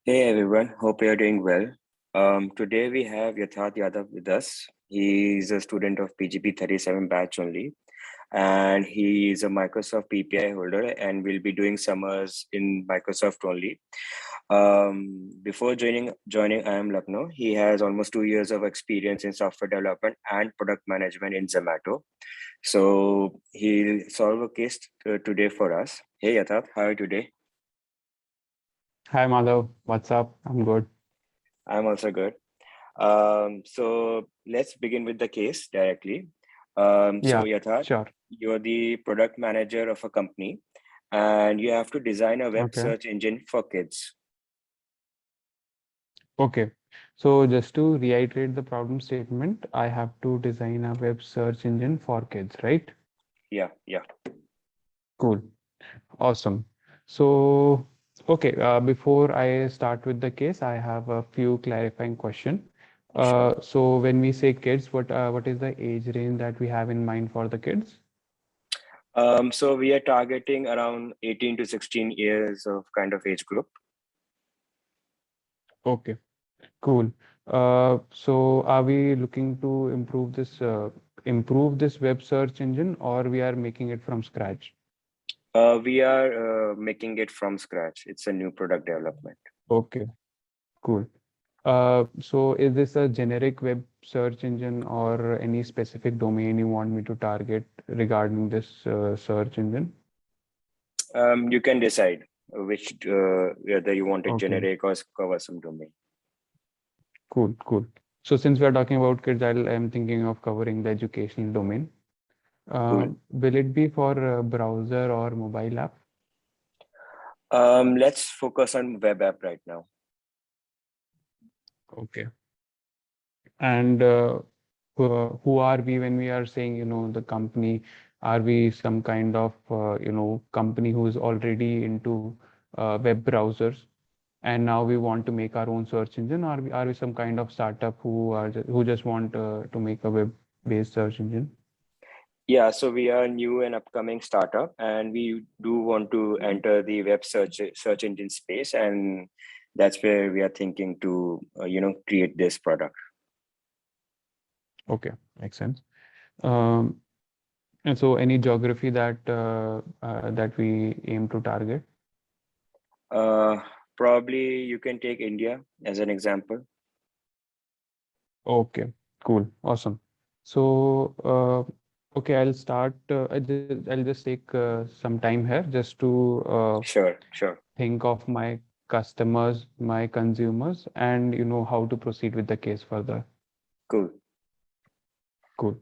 Hey everyone, hope you're doing well. Today we have Yatharth Yadav with us. He's a student of PGP 37 batch only, and he is a Microsoft PPI holder and will be doing summers in Microsoft only. Before joining I am Lucknow, he has almost 2 years of experience in software development and product management in Zomato. So he'll solve a case today for us. Hey Yatharth, how are you today? Hi Madhav, what's up? I'm good. I'm also good. So let's begin with the case directly. So Yeah, Yatharth, sure. you're the product manager of a company and you have to design a web Okay. search engine for kids. Okay. So just to reiterate the problem statement, I have to design a web search engine for kids, right? Yeah, yeah. Cool. Awesome. So, okay, before I start with the case, I have a few clarifying question. Sure. So when we say kids, what is the age range that we have in mind for the kids? So we are targeting around 18 to 16 years of kind of age group. Okay, cool. So are we looking to improve this web search engine, or we are making it from scratch? We are making it from scratch. It's a new product development. Okay, cool. So is this a generic web search engine or any specific domain you want me to target regarding this search engine? You can decide which whether you want it Okay, generic or cover some domain. cool, cool. So since we are talking about kids, I'm thinking of covering the educational domain. Cool. Will it be for browser or mobile app? Let's focus on web app right now. Okay. And who are we when we are saying, the company? Are we some kind of, company who is already into web browsers, and now we want to make our own search engine? Or are we some kind of startup who just want to make a web-based search engine? Yeah, so we are new and upcoming startup, and we do want to enter the web search engine space, and that's where we are thinking to create this product. Okay, makes sense. Um, and so any geography that we aim to target? Uh, Probably you can take India as an example. Okay, cool, awesome. So, okay, I'll start. I'll just take some time here just to Sure, sure. think of my customers, my consumers, and how to proceed with the case further. Cool. Cool.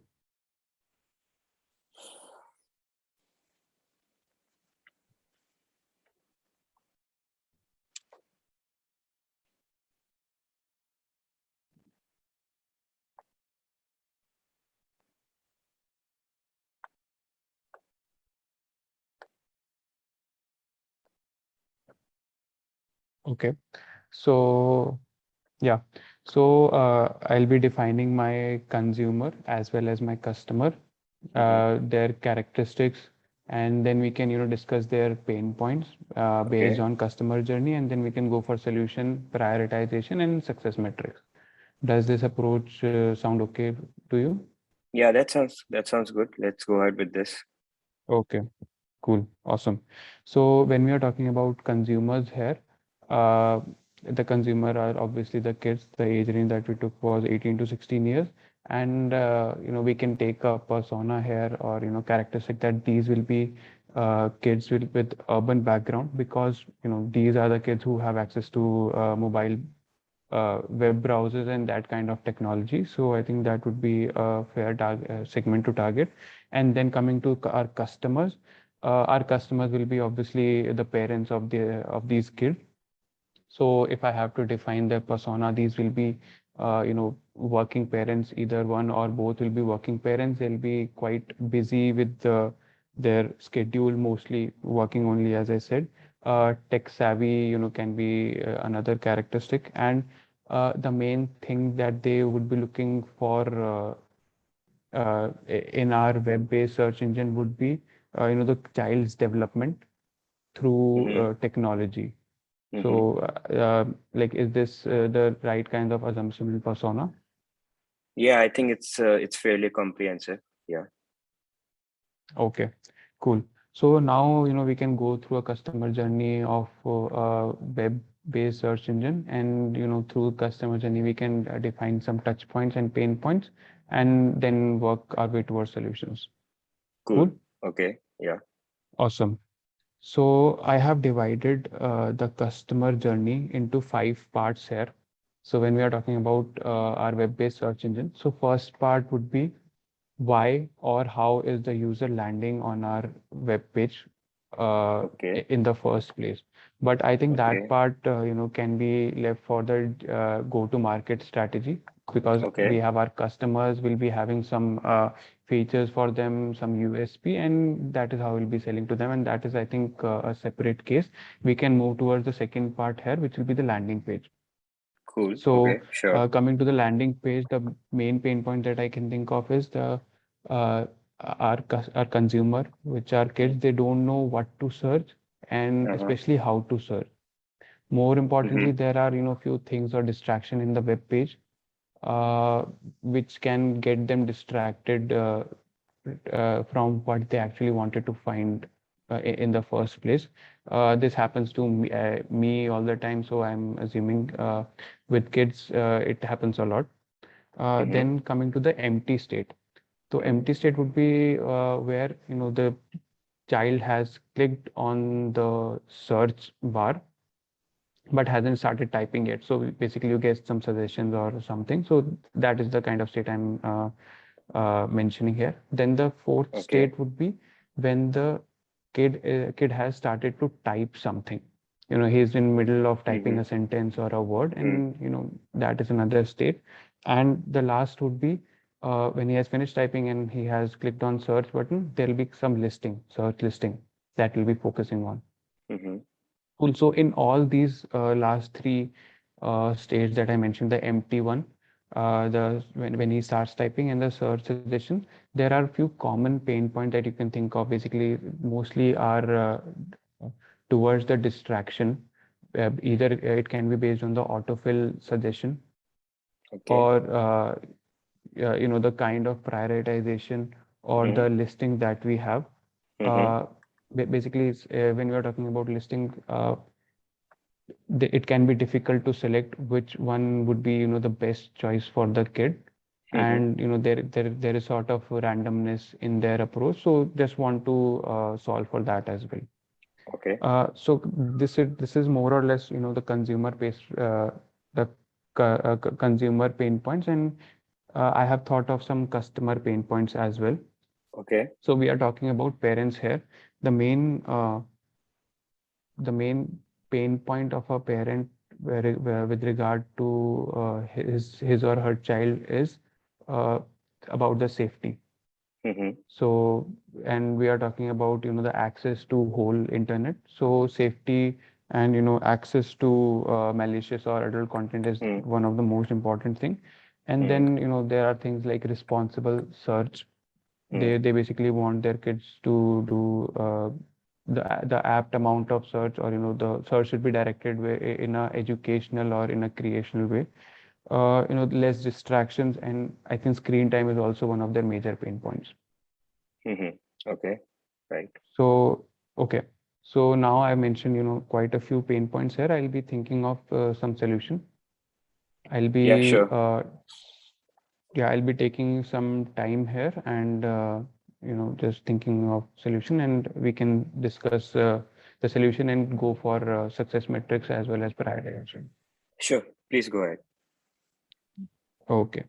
Okay. So, yeah. So, I'll be defining my consumer as well as my customer, Hmm. their characteristics, and then we can discuss their pain points based Okay. on customer journey, and then we can go for solution prioritization and success metrics. Does this approach sound okay to you? Yeah, that sounds good. Let's go ahead with this. Okay, cool, awesome. So when we are talking about consumers here, uh, the consumer are obviously the kids. The age range that we took was 18 to 16 years. And we can take a persona here, or characteristic that these will be kids with urban background, because these are the kids who have access to mobile web browsers and that kind of technology. So I think that would be a fair segment to target. And then coming to our customers will be obviously the parents of these kids. So if I have to define their persona, these will be working parents. Either one or both will be working parents. They'll be quite busy with their schedule, mostly working only, as I said. Tech savvy, can be another characteristic. And the main thing that they would be looking for in our web-based search engine would be the child's development through Hmm. technology. So, like, is this the right kind of assumption in persona? Yeah, I think it's fairly comprehensive. Yeah. Okay, cool. So now, we can go through a customer journey of a web-based search engine, and, through customer journey, we can define some touch points and pain points, and then work our way towards solutions. Cool. Cool. Okay. Yeah. Awesome. So I have divided the customer journey into 5 parts here. So when we are talking about our web-based search engine, so first part would be why or how is the user landing on our web page Okay. in the first place. But I think that Okay. part, can be left for the go-to-market strategy, because we Okay. have our customers will be having some features for them, some USP, and that is how we'll be selling to them. And that is, I think, a separate case. We can move towards the second part here, which will be the landing page. Cool. So, Okay. Sure. coming to the landing page, the main pain point that I can think of is uh, our consumer, which are kids. They don't know what to search, and Uh-huh. especially how to search. More importantly, Mm-hmm. there are, few things or distraction in the web page, uh, which can get them distracted from what they actually wanted to find in the first place. This happens to me all the time, so I'm assuming with kids it happens a lot. Mm-hmm. Then coming to the empty state. So empty state would be where the child has clicked on the search bar but hasn't started typing yet. So basically, you get some suggestions or something. So that is the kind of state I'm mentioning here. Then the fourth Okay. state would be when the kid has started to type something. He's in middle of typing Mm-hmm. a sentence or a word, Mm. and that is another state. And the last would be when he has finished typing and he has clicked on search button, there will be some search listing that we'll be focusing on. Mm-hmm. Also, in all these last three states that I mentioned, the empty one, the when he starts typing and the search suggestion, there are a few common pain points that you can think of. Basically, mostly are towards the distraction. Either it can be based on the autofill suggestion, Okay. or the kind of prioritization or Mm-hmm. the listing that we have. Mm-hmm. Uh, Basically, when we are talking about listing, it can be difficult to select which one would be the best choice for the kid. Mm-hmm. And there is sort of randomness in their approach, so just want to solve for that as well. Okay. So this is more or less the consumer base, the consumer pain points. And I have thought of some customer pain points as well. Okay. So we are talking about parents here. The main pain point of a parent with regard to his or her child is uh, about the safety. Mm-hmm. So, and we are talking about the access to whole internet. So safety and access to malicious or adult content is Mm. one of the most important thing. And Mm. then there are things like responsible search. Mm. They basically want their kids to do the apt amount of search, or the search should be directed in a educational or in a creational way. Less distractions, and I think screen time is also one of their major pain points. Mm-hmm. Okay. Right. So, okay. So now I mentioned, quite a few pain points here. I'll be thinking of some solution. I'll Yeah, be sure. Yeah, I'll be taking some time here, and just thinking of solution, and we can discuss the solution and go for success metrics as well as prioritization. Sure. Please go ahead. Okay.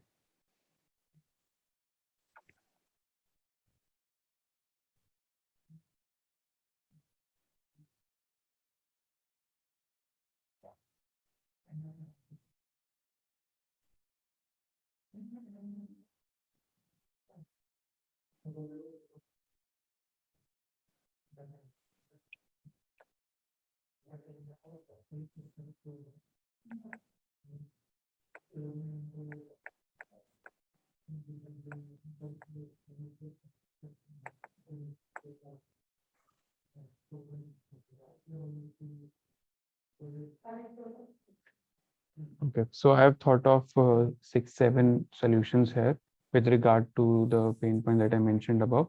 Okay, so I have thought of 6, 7 solutions here with regard to the pain point that I mentioned above.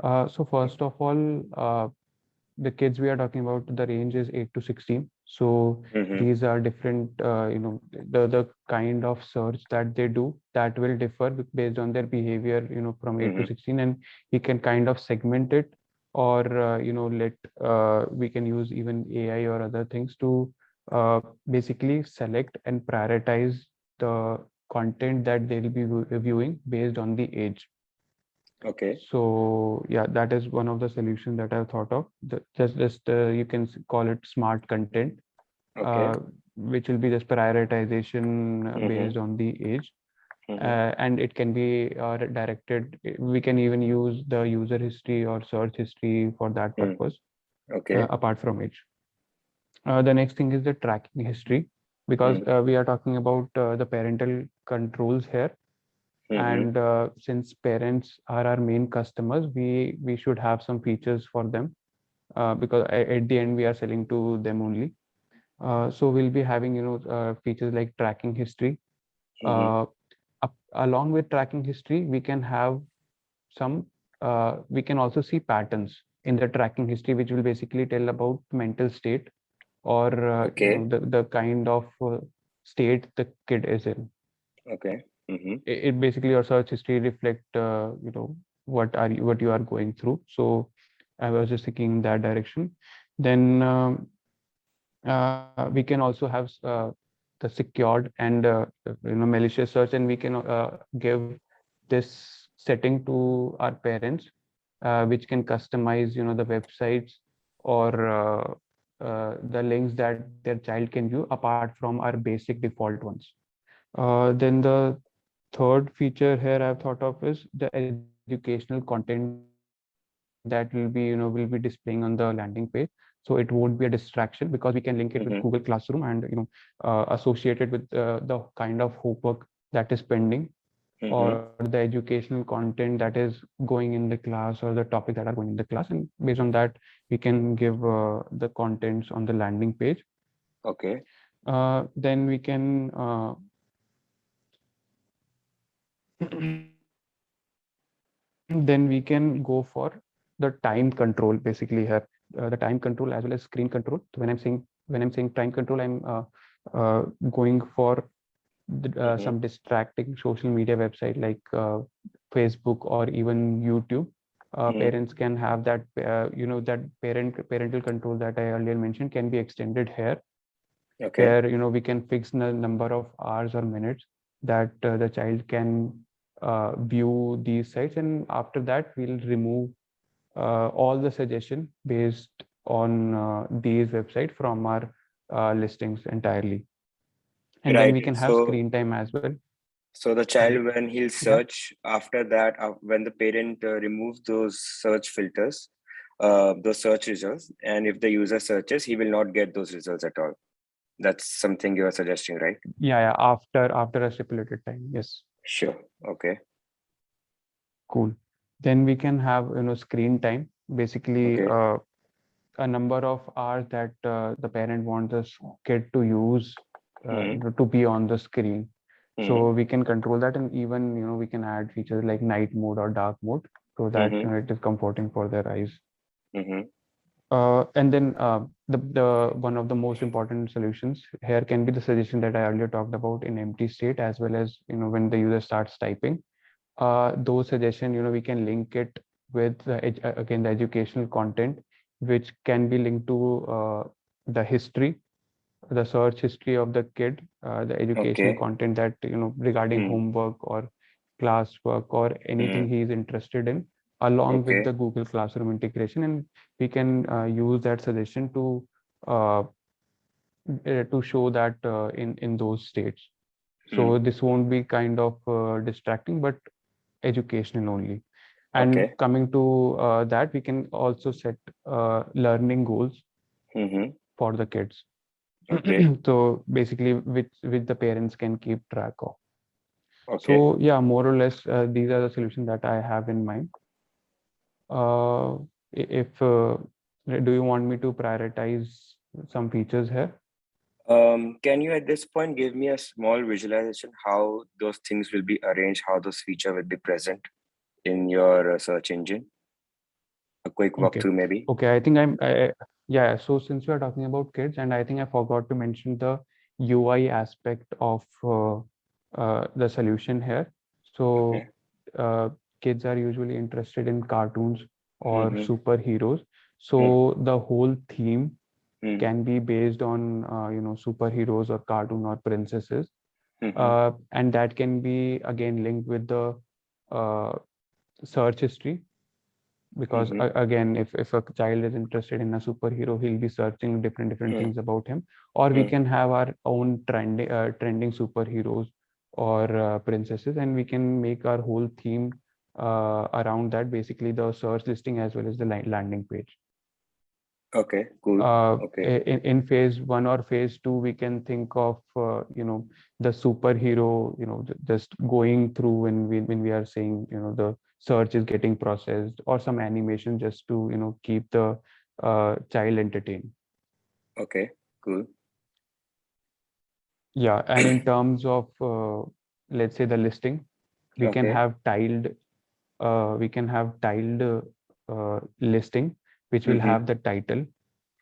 So first of all, the kids we are talking about, the range is 8 to 16. So Mm-hmm. these are different, the kind of search that they do that will differ based on their behavior, from 8 to Mm-hmm. 16, and we can kind of segment it, or let we can use even AI or other things to basically select and prioritize the content that they'll be viewing based on the age. Okay. So yeah, that is one of the solutions that I've thought of. Just you can call it smart content, Okay. uh, which will be just prioritization Mm-hmm. based on the age, Mm-hmm. and it can be directed. We can even use the user history or search history for that Mm. purpose, Okay. apart from age. The next thing is the tracking history, because Mm. we are talking about the parental controls here. Mm-hmm. And since parents are our main customers, we should have some features for them, because at the end we are selling to them only. So we'll be having features like tracking history. Mm-hmm. Uh, Along with tracking history, we can have some. We can also see patterns in the tracking history, which will basically tell about mental state, or Okay. the kind of state the kid is in. Okay. Mm-hmm. It basically, your search history reflect what you are going through. So I was just thinking in that direction. Then we can also have the secured and malicious search, and we can give this setting to our parents, which can customize the websites or the links that their child can view apart from our basic default ones. Then the third feature here I've thought of is the educational content that will be displaying on the landing page. So it won't be a distraction, because we can link it with Google Classroom and Mm-hmm. associate it with the kind of homework that is pending, Mm-hmm. or the educational content that is going in the class, or the topic that are going in the class, and based on that we can give the contents on the landing page. Okay. Then we can then we can go for the time control basically here, the time control as well as screen control. So when I'm saying time control, I'm going for Mm-hmm. some distracting social media website like Facebook or even YouTube. Mm-hmm. Parents can have that, that parental control that I earlier mentioned can be extended here, Okay. where we can fix the number of hours or minutes that the child can view these sites, and after that we'll remove all the suggestion based on these website from our listings entirely. And then Right. we can have So, screen time as well. so the Mhm. child, when he'll Yeah. search after that, when the parent removes those search filters, those search results, and if the user searches, he will not get those results at all. That's something you are suggesting, right? Yeah, after a stipulated time, yes. Sure. Okay. Cool. Then we can have screen time, basically Okay. a number of hours that the parent wants the kid to use, Mm-hmm. to be on the screen. Mm-hmm. So we can control that, and even we can add features like night mode or dark mode, so that Mm-hmm. it is comforting for their eyes. Mm-hmm. And then the one of the most important solutions here can be the suggestion that I earlier talked about in empty state, as well as when the user starts typing. Those suggestion, we can link it with again the educational content, which can be linked to the history, the search history of the kid, the educational Okay. content that regarding Mm. homework or classwork or anything Mm. he is interested in, along with Okay. the Google Classroom integration, and we can use that suggestion uh, to show that in those states. So Mm. this won't be kind of distracting, but educational only. And Okay. coming to that, we can also set learning goals Mm-hmm. for the kids. Okay. So basically, which the parents can keep track of. Okay. So yeah, more or less, these are the solutions that I have in mind. If Do you want me to prioritize some features here? Can you at this point give me a small visualization how those things will be arranged, how those feature will be present in your search engine? A quick Okay. walkthrough, maybe. Okay, I think yeah, so since we are talking about kids, and I think I forgot to mention the UI aspect of the solution here. So Okay. kids are usually interested in cartoons or Mm-hmm. superheroes. So the whole theme Mm-hmm. can be based on superheroes or cartoon or princesses, Mm-hmm. and that can be again linked with the uh, search history, because Mm-hmm. again, if a child is interested in a superhero, he'll be searching different Mm-hmm. things about him. Or we can have our own trending superheroes or princesses, and we can make our whole theme around that, basically the search listing as well as the landing page. Okay, cool. Okay. In phase one or phase two, we can think of the superhero, just going through when we are saying, the search is getting processed, or some animation just to keep the child entertained. Okay, cool. Yeah, and in terms of let's say the listing, we can Okay. have tiled listing, which will Mm-hmm. have the title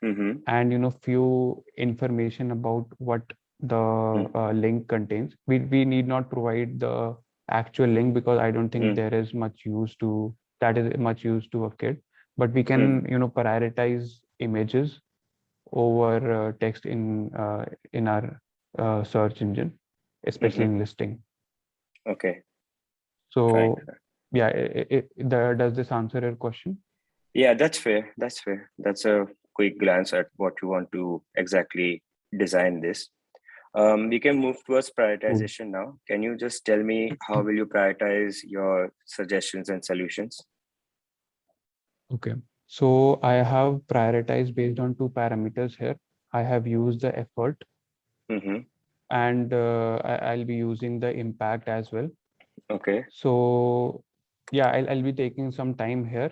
Mm-hmm. and few information about what the link contains. We need not provide the actual link, because I don't think Mm-hmm. there is much use to that is much use to a kid, but we can prioritize images over text in our search engine, especially Mm-hmm. in listing. Okay, fine. So yeah, does this answer your question? Yeah, that's fair. That's fair. That's a quick glance at what you want to exactly design this. We can move towards Cool. prioritization now. Can you just tell me how will you prioritize your suggestions and solutions? Okay. So I have prioritized based on two parameters here. I have used the effort, Mm-hmm. and I'll be using the impact as well. Okay. So yeah, I'll be taking some time here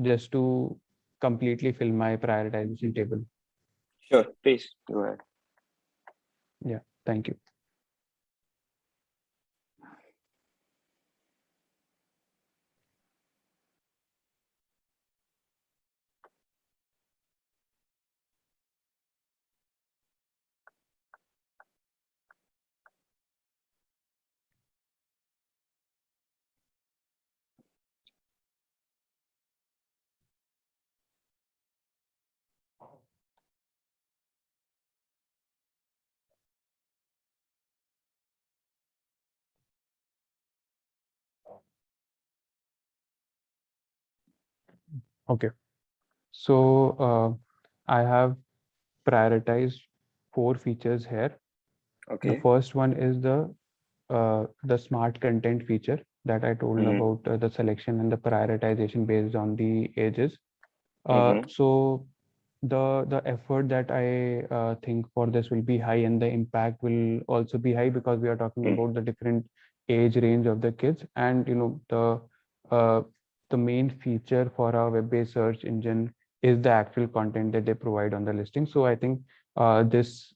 just to completely fill my prioritization table. Sure. Please go ahead. Yeah, thank you. Okay. So I have prioritized four features here. The Okay. first one is the smart content feature that I told Mm-hmm. about, the selection and the prioritization based on the ages. Mm-hmm. So the effort that I think for this will be high, and the impact will also be high, because we are talking Mm-hmm. about the different age range of the kids, and uh, the main feature for our web-based search engine is the actual content that they provide on the listing. So I think this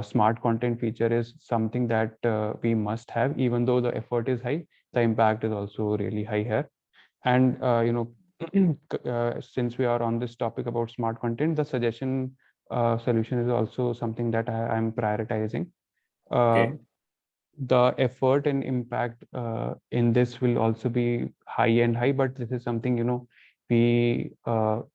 smart content feature is something that we must have. Even though the effort is high, the impact is also really high here. And since we are on this topic about smart content, the suggestion solution is also something that I'm prioritizing. Uh, Okay. the effort and impact in this will also be high and high, but this is something we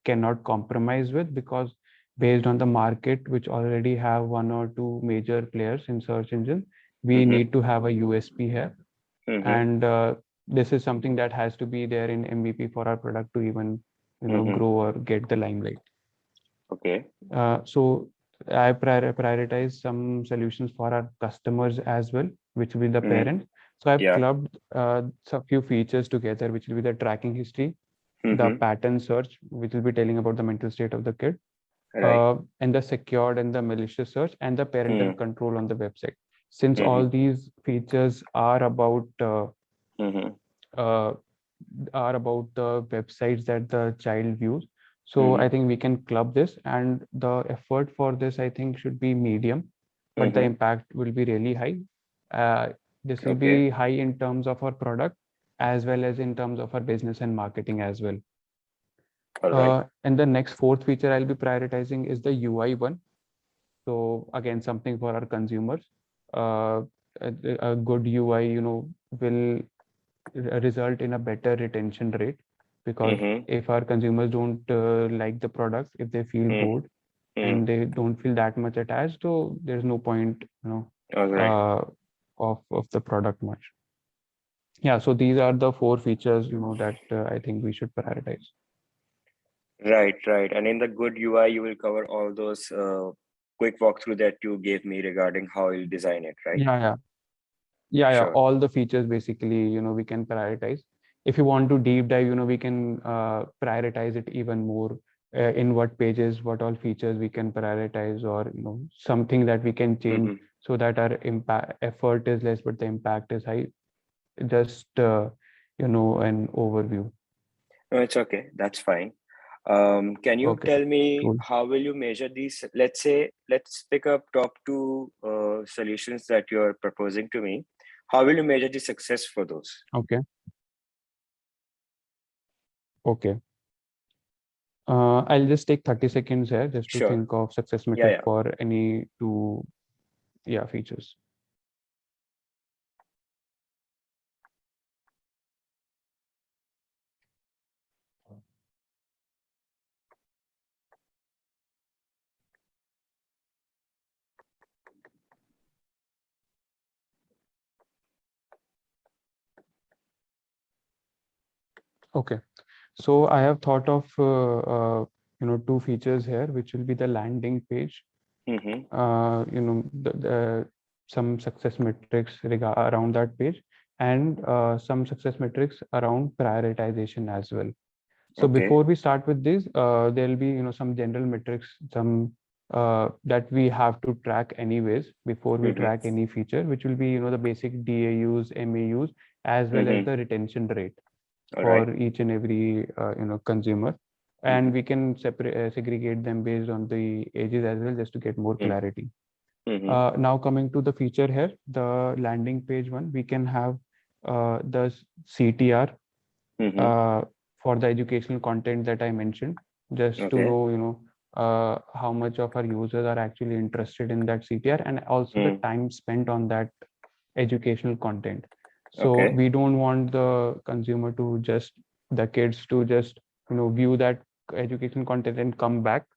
cannot compromise with, because based on the market, which already have one or two major players in search engine, we Mm-hmm. need to have a USP here. Mm-hmm. And this is something that has to be there in MVP for our product to even Mm-hmm. grow or get the limelight. Okay. So I prioritize some solutions for our customers as well, which will be the Mm-hmm. parent. So I've Yeah. clubbed some few features together, which will be the tracking history, the Mm-hmm. pattern search, which will be telling about the mental state of the kid, Right. and the secured and the malicious search, and the parental Mm-hmm. control on the website. Since Mm-hmm. all these features Mm-hmm. uh, are about the websites that the child views. So I think we can club this, and the effort for this I think should be medium, but the impact will be really high. This will Okay. be high in terms of our product as well as in terms of our business and marketing as well. All right. And the next fourth feature I'll be prioritizing is the UI one. So again, something for our consumers. A good UI, will result in a better retention rate, because if our consumers don't like the product, if they feel bored and they don't feel that much attached, so there's no point, All right. uh, of the product much. Yeah, so these are the four features, that I think we should prioritize. Right, right. And in the good UI, you will cover all those quick walkthrough that you gave me regarding how you'll design it, right? Yeah, Sure. all the features basically, we can prioritize. If you want to deep dive, we can prioritize it even more. In what pages, what all features we can prioritize, or something that we can change so that our effort is less but the impact is high. Just an overview. No, it's okay. That's fine. Can you Okay, tell me cool. how will you measure these? Let's say, let's pick up top two solutions that you're proposing to me. How will you measure the success for those? Okay. I'll just take 30 seconds here just to Sure. think of success metric Yeah. for any two features. Okay, so I have thought of two features here, which will be the landing page. Some success metrics around that page, and some success metrics around prioritization as well. So before we start with this, there'll be some general metrics, some that we have to track anyways before we track any feature, which will be the basic DAUs, MAUs, as well as the retention rate for each and every consumer, and we can segregate them based on the ages as well, just to get more clarity. Now coming to the feature here, the landing page one, we can have the CTR for the educational content that I mentioned, just to know how much of our users are actually interested in that CTR, and also the time spent on that educational content. So we don't want the kids to just view that educational content and come back,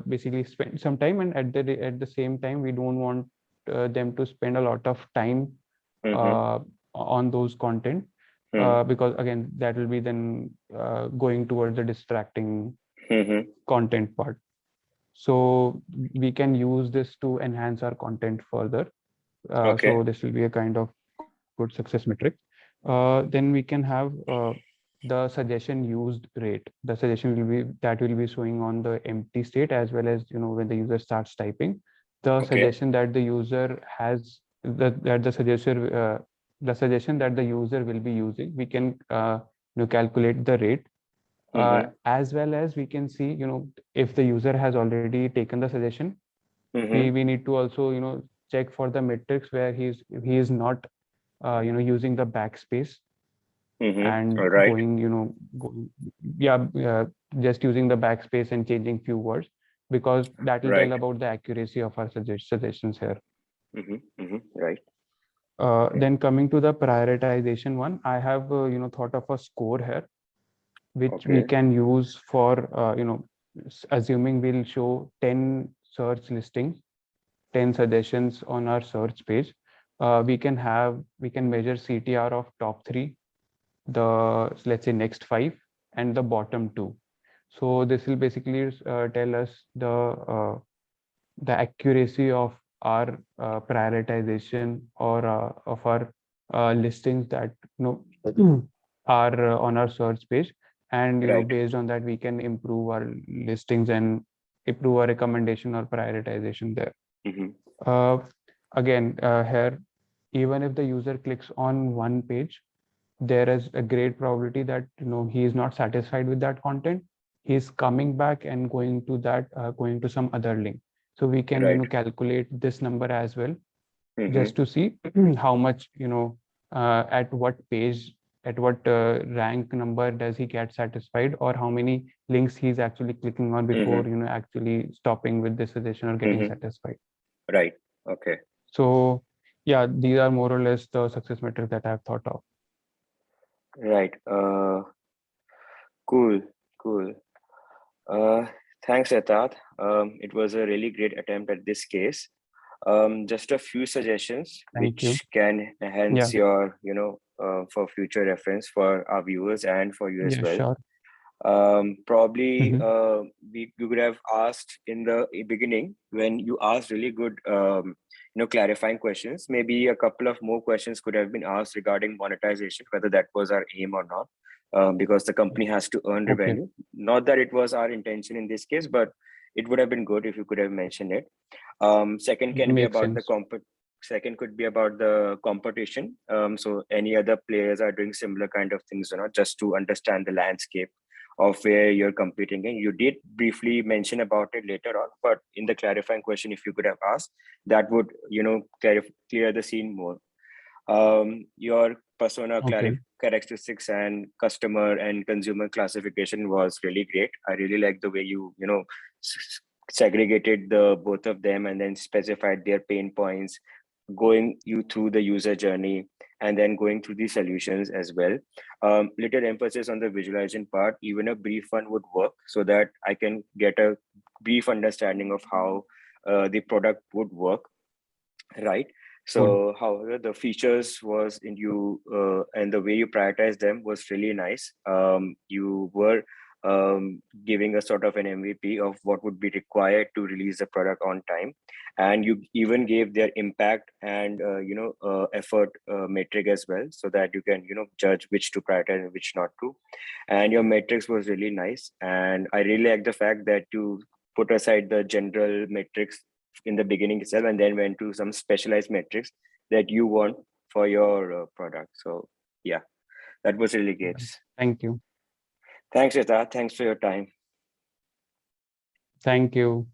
basically spend some time, and at the same time we don't want them to spend a lot of time on those content, because again that will be then going towards the distracting content part. So we can use this to enhance our content further. So this will be a kind of good success metric. Then we can have the suggestion used rate. The suggestion will be showing on the empty state, as well as when the user starts typing. The suggestion that the user has, that the suggestion that the user will be using, we can calculate the rate. As well as we can see if the user has already taken the suggestion, we need to also check for the metrics where he is not using the backspace and going just using the backspace and changing few words, because that will tell about the accuracy of our suggestions here. Then coming to the prioritization one, I have thought of a score here, which we can use for assuming we'll show 10 search listings, 10 suggestions on our search page. We can measure CTR of top 3, the let's say next 5, and the bottom 2. So this will basically tell us the accuracy of our prioritization, or of our listings that are on our search page, and based on that we can improve our listings and improve our recommendation or prioritization there. Again, here, even if the user clicks on one page, there is a great probability that he is not satisfied with that content. he's coming back and going to going to some other link. So we can, Right. calculate this number as well, Mm-hmm. just to see how much, at what page, at what rank number does he get satisfied, or how many links he's actually clicking on before, actually stopping with the suggestion or getting satisfied. Right. Okay. So yeah, these are more or less the success metrics that I've thought of. Right. Cool. Cool. Thanks, Etat. It was a really great attempt at this case. Just a few suggestions Thank you. which can enhance Yeah. your, for future reference for our viewers and for you as Yeah, well. sure. Probably you could have asked in the beginning when you asked really good, clarifying questions. Maybe a couple of more questions could have been asked regarding monetization, whether that was our aim or not. Because the company has to earn Okay. revenue. Not that it was our intention in this case, but it would have been good if you could have mentioned it. Second can be Makes about the sense. second could be about the competition. So any other players are doing similar kind of things or not, just to understand the landscape of where you're competing in. You did briefly mention about it later on, but in the clarifying question, if you could have asked, that would, clear the scene more. Your persona Okay. characteristics and customer and consumer classification was really great. I really like the way you, segregated the both of them and then specified their pain points, going you through the user journey and then going through the solutions as well. Little emphasis on the visualization part. Even a brief one would work so that I can get a brief understanding of how the product would work, right? So however the features was in you and the way you prioritize them was really nice. You were giving a sort of an MVP of what would be required to release the product on time, and you even gave their impact and effort metric as well, so that you can judge which to prioritize and which not to. And your metrics was really nice, and I really like the fact that you put aside the general metrics in the beginning itself and then went to some specialized metrics that you want for your product. So yeah, that was really great. Thank you. Thanks, Rita. Thanks for your time. Thank you.